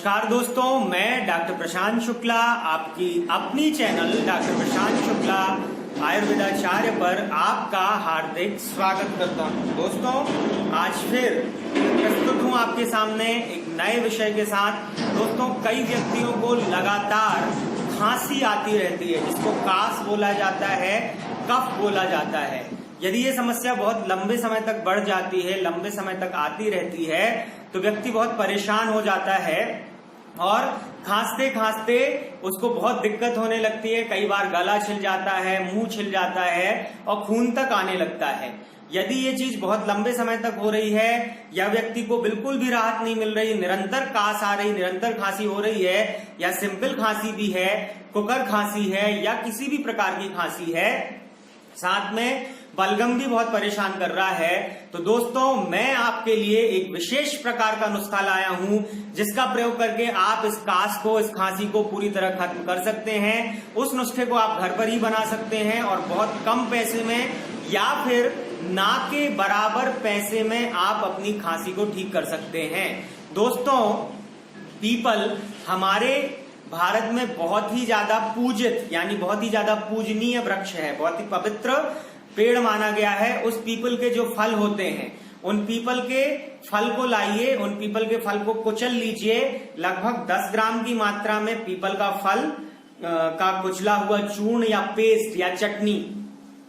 नमस्कार दोस्तों, मैं डॉक्टर प्रशांत शुक्ला आपकी अपनी चैनल डॉक्टर प्रशांत शुक्ला आयुर्वेदाचार्य पर आपका हार्दिक स्वागत करता हूं। दोस्तों, आज फिर प्रस्तुत हूं आपके सामने एक नए विषय के साथ। दोस्तों, कई व्यक्तियों को लगातार खांसी आती रहती है, जिसको कास बोला जाता है, कफ बोला जाता है। यदि ये समस्या बहुत लंबे समय तक बढ़ जाती है, लंबे समय तक आती रहती है, तो व्यक्ति बहुत परेशान हो जाता है और खांसते खांसते उसको बहुत दिक्कत होने लगती है। कई बार गला छिल जाता है, मुंह छिल जाता है और खून तक आने लगता है। यदि ये चीज बहुत लंबे समय तक हो रही है या व्यक्ति को बिल्कुल भी राहत नहीं मिल रही, निरंतर कास आ रही, निरंतर खांसी हो रही है, या सिंपल खांसी भी है, कुकर खांसी है, या किसी भी प्रकार की खांसी है, साथ में बलगम भी बहुत परेशान कर रहा है, तो दोस्तों मैं आपके लिए एक विशेष प्रकार का नुस्खा लाया हूं, जिसका प्रयोग करके आप इस कास को, इस खांसी को पूरी तरह खत्म कर सकते हैं। उस नुस्खे को आप घर पर ही बना सकते हैं और बहुत कम पैसे में या फिर ना के बराबर पैसे में आप अपनी खांसी को ठीक कर सकते हैं। दोस्तों, पीपल हमारे भारत में बहुत ही ज्यादा पूजित यानी बहुत ही ज्यादा पूजनीय वृक्ष है, बहुत ही पवित्र पेड़ माना गया है। उस पीपल के जो फल होते हैं, उन पीपल के फल को लाइए, उन पीपल के फल को कुचल लीजिए। लगभग 10 ग्राम की मात्रा में पीपल का फल का कुचला हुआ चूर्ण या पेस्ट या चटनी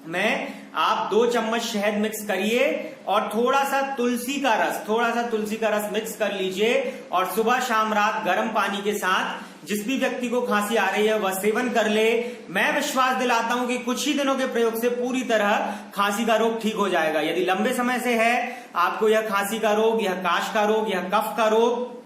में आप 2 चम्मच शहद मिक्स करिए और थोड़ा सा तुलसी का रस मिक्स कर लीजिए और सुबह शाम रात गर्म पानी के साथ जिस भी व्यक्ति को खांसी आ रही है वह सेवन कर ले। मैं विश्वास दिलाता हूं कि कुछ ही दिनों के प्रयोग से पूरी तरह खांसी का रोग ठीक हो जाएगा। यदि लंबे समय से है आपको यह खांसी का रोग, यह काश का रोग, यह कफ का रोग,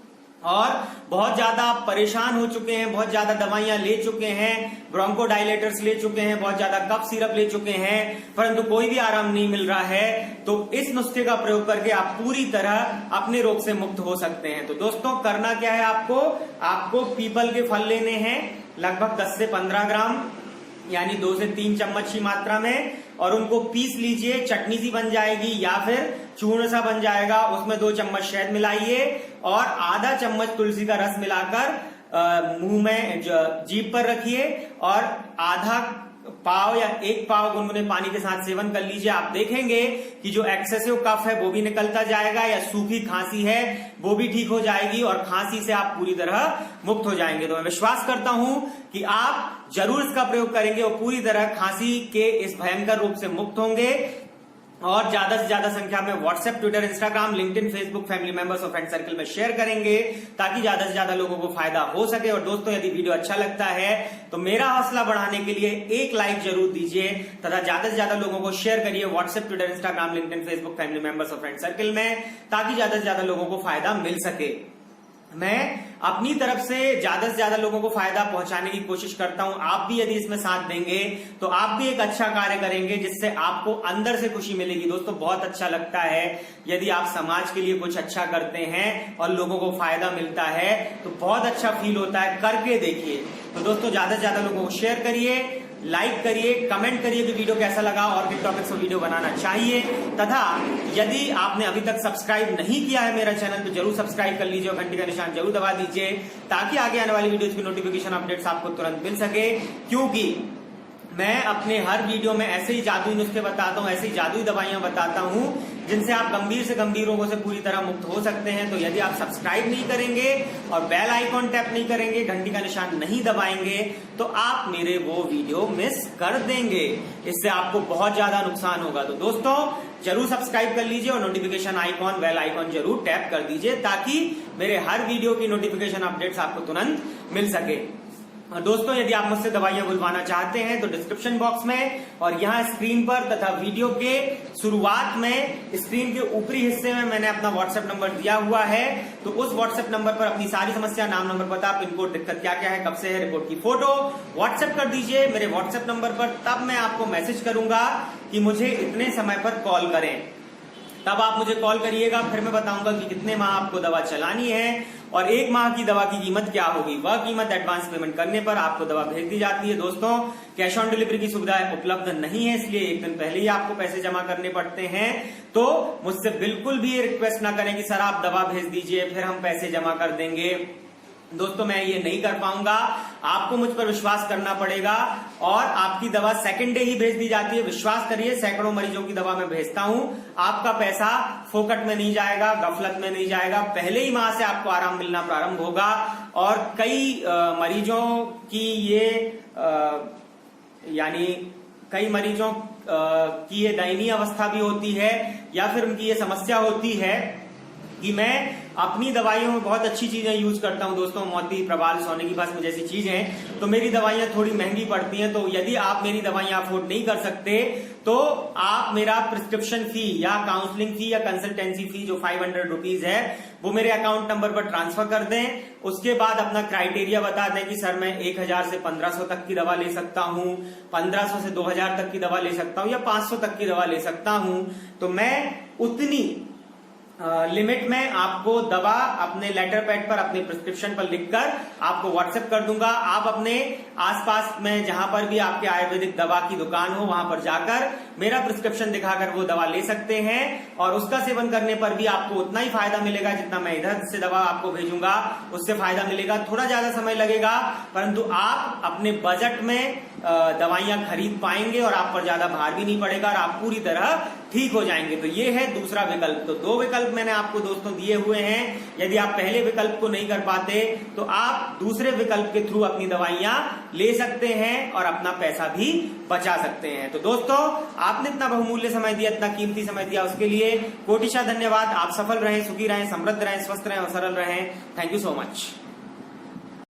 और बहुत ज्यादा आप परेशान हो चुके हैं, बहुत ज्यादा दवाइयां ले चुके हैं, ब्रोंकोडायलेटर्स ले चुके हैं, बहुत ज्यादा कफ सिरप ले चुके हैं, परंतु कोई भी आराम नहीं मिल रहा है, तो इस नुस्खे का प्रयोग करके आप पूरी तरह अपने रोग से मुक्त हो सकते हैं। तो दोस्तों, करना क्या है, आपको पीपल के फल लेने हैं लगभग 10 से 15 ग्राम यानी 2 से 3 चम्मच की मात्रा में, और उनको पीस लीजिए। चटनी सी बन जाएगी या फिर चूर्ण सा बन जाएगा। उसमें 2 चम्मच शहद मिलाइए और आधा चम्मच तुलसी का रस मिलाकर मुंह में जीभ पर रखिए और आधा पाव या 1 पाव गुनगुने पानी के साथ सेवन कर लीजिए। आप देखेंगे कि जो एक्सेसिव कफ है वो भी निकलता जाएगा, या सूखी खांसी है वो भी ठीक हो जाएगी और खांसी से आप पूरी तरह मुक्त हो जाएंगे। तो मैं विश्वास करता हूं कि आप जरूर इसका प्रयोग करेंगे और पूरी तरह खांसी के इस भयंकर रूप से मुक्त होंगे, और ज्यादा से ज्यादा संख्या में WhatsApp, Twitter, Instagram, LinkedIn, Facebook, family members और फ्रेंड सर्कल में शेयर करेंगे ताकि ज्यादा से ज्यादा लोगों को फायदा हो सके। और दोस्तों, यदि वीडियो अच्छा लगता है तो मेरा हौसला बढ़ाने के लिए एक लाइक जरूर दीजिए तथा ज्यादा से ज्यादा लोगों को शेयर करिए WhatsApp, Twitter, Instagram, LinkedIn, Facebook, family members और फ्रेंड सर्कल में, ताकि ज्यादा से ज्यादा लोगों को फायदा मिल सके। मैं अपनी तरफ से ज्यादा लोगों को फायदा पहुंचाने की कोशिश करता हूं। आप भी यदि इसमें साथ देंगे तो आप भी एक अच्छा कार्य करेंगे, जिससे आपको अंदर से खुशी मिलेगी। दोस्तों, बहुत अच्छा लगता है यदि आप समाज के लिए कुछ अच्छा करते हैं और लोगों को फायदा मिलता है, तो बहुत अच्छा फील होता है। करके देखिए। तो दोस्तों, ज्यादा से ज्यादा लोगों को शेयर करिए, लाइक करिए, कमेंट करिए कि वीडियो कैसा लगा और किस टॉपिक पर वीडियो बनाना चाहिए, तथा यदि आपने अभी तक सब्सक्राइब नहीं किया है मेरा चैनल तो जरूर सब्सक्राइब कर लीजिए और घंटी का निशान जरूर दबा दीजिए, ताकि आगे आने वाली वीडियोस की नोटिफिकेशन अपडेट्स आपको तुरंत मिल सके। क्योंकि मैं अपने हर वीडियो में ऐसे ही जादुई नुस्खे बताता हूं, ऐसी जादुई दवाइयां बताता हूं जिनसे आप गंभीर से गंभीर रोगों से पूरी तरह मुक्त हो सकते हैं। तो यदि आप सब्सक्राइब नहीं करेंगे और बेल आइकॉन टैप नहीं करेंगे, घंटी का निशान नहीं दबाएंगे, तो आप मेरे वो वीडियो मिस कर देंगे। इससे आपको बहुत ज्यादा नुकसान होगा। तो दोस्तों, जरूर सब्सक्राइब कर लीजिए और नोटिफिकेशन आइकॉन, बेल आइकॉन जरूर टैप कर दीजिए, ताकि मेरे हर वीडियो की नोटिफिकेशन अपडेट्स आपको तुरंत मिल सके। और दोस्तों, यदि आप मुझसे दवाइयां बुलवाना चाहते हैं तो डिस्क्रिप्शन बॉक्स में और यहाँ स्क्रीन पर तथा वीडियो के शुरुआत में स्क्रीन के ऊपरी हिस्से में मैंने अपना व्हाट्सएप नंबर दिया हुआ है। तो उस व्हाट्सएप नंबर पर अपनी सारी समस्या, नाम, नंबर, पता, पिन कोड, दिक्कत क्या क्या है, कब से है, रिपोर्ट की फोटो व्हाट्सएप कर दीजिए मेरे व्हाट्सएप नंबर पर। तब मैं आपको मैसेज करूंगा कि मुझे इतने समय पर कॉल करें। तब आप मुझे कॉल करिएगा, फिर मैं बताऊंगा कि कितने माह आपको दवा चलानी है और 1 माह की दवा की कीमत क्या होगी। वह कीमत एडवांस पेमेंट करने पर आपको दवा भेज दी जाती है। दोस्तों, कैश ऑन डिलीवरी की सुविधा उपलब्ध नहीं है, इसलिए 1 दिन पहले ही आपको पैसे जमा करने पड़ते हैं। तो मुझसे बिल्कुल भी ये रिक्वेस्ट ना करें कि सर आप दवा भेज दीजिए फिर हम पैसे जमा कर देंगे। दोस्तों मैं ये नहीं कर पाऊंगा, आपको मुझ पर विश्वास करना पड़ेगा और आपकी दवा सेकंड डे ही भेज दी जाती है। विश्वास करिए, सैकड़ों मरीजों की दवा मैं भेजता हूं। आपका पैसा फोकट में नहीं जाएगा, गफलत में नहीं जाएगा, पहले ही माह से आपको आराम मिलना प्रारंभ होगा। और कई मरीजों की ये यानी कई मरीजों की ये दयनीय अवस्था भी होती है या फिर उनकी ये समस्या होती है कि मैं अपनी दवाइयों में बहुत अच्छी चीजें यूज करता हूं दोस्तों, मोती, प्रवाल, सोने की भस्म जैसी चीजें, तो मेरी दवाइयां थोड़ी महंगी पड़ती हैं। तो यदि आप मेरी दवाइयां अफोर्ड नहीं कर सकते तो आप मेरा प्रिस्क्रिप्शन फी या काउंसलिंग फी या कंसल्टेंसी फी जो 500 रुपीज है वो मेरे अकाउंट नंबर पर ट्रांसफर कर दें। उसके बाद अपना क्राइटेरिया बता दें कि सर मैं 1000 से 1500 तक की दवा ले सकता हूं, 1500 से 2000 तक की दवा ले सकता हूं या 500 तक की दवा ले सकता हूं। तो मैं उतनी लिमिट में आपको दवा अपने लेटर पैड पर, अपने प्रिस्क्रिप्शन पर लिखकर आपको व्हाट्सएप कर दूंगा। आप अपने आसपास में जहां पर भी आपके आयुर्वेदिक दवा की दुकान हो वहां पर जाकर मेरा प्रिस्क्रिप्शन दिखाकर वो दवा ले सकते हैं और उसका सेवन करने पर भी आपको उतना ही फायदा मिलेगा जितना मैं इधर से दवा आपको भेजूंगा उससे फायदा मिलेगा। थोड़ा ज्यादा समय लगेगा परंतु आप अपने बजट में दवाइयां खरीद पाएंगे और आप पर ज्यादा भार भी नहीं पड़ेगा और आप पूरी तरह ठीक हो जाएंगे। तो ये है दूसरा विकल्प। तो 2 विकल्प मैंने आपको दोस्तों दिए हुए हैं। यदि आप पहले विकल्प को नहीं कर पाते तो आप दूसरे विकल्प के थ्रू अपनी दवाइयां ले सकते हैं और अपना पैसा भी बचा सकते हैं। तो दोस्तों आपने इतना बहुमूल्य समय दिया, इतना कीमती समय दिया, उसके लिए कोटिशा धन्यवाद। आप सफल रहें, सुखी रहें, समृद्ध रहें, स्वस्थ रहें और सरल रहें। Thank you so much.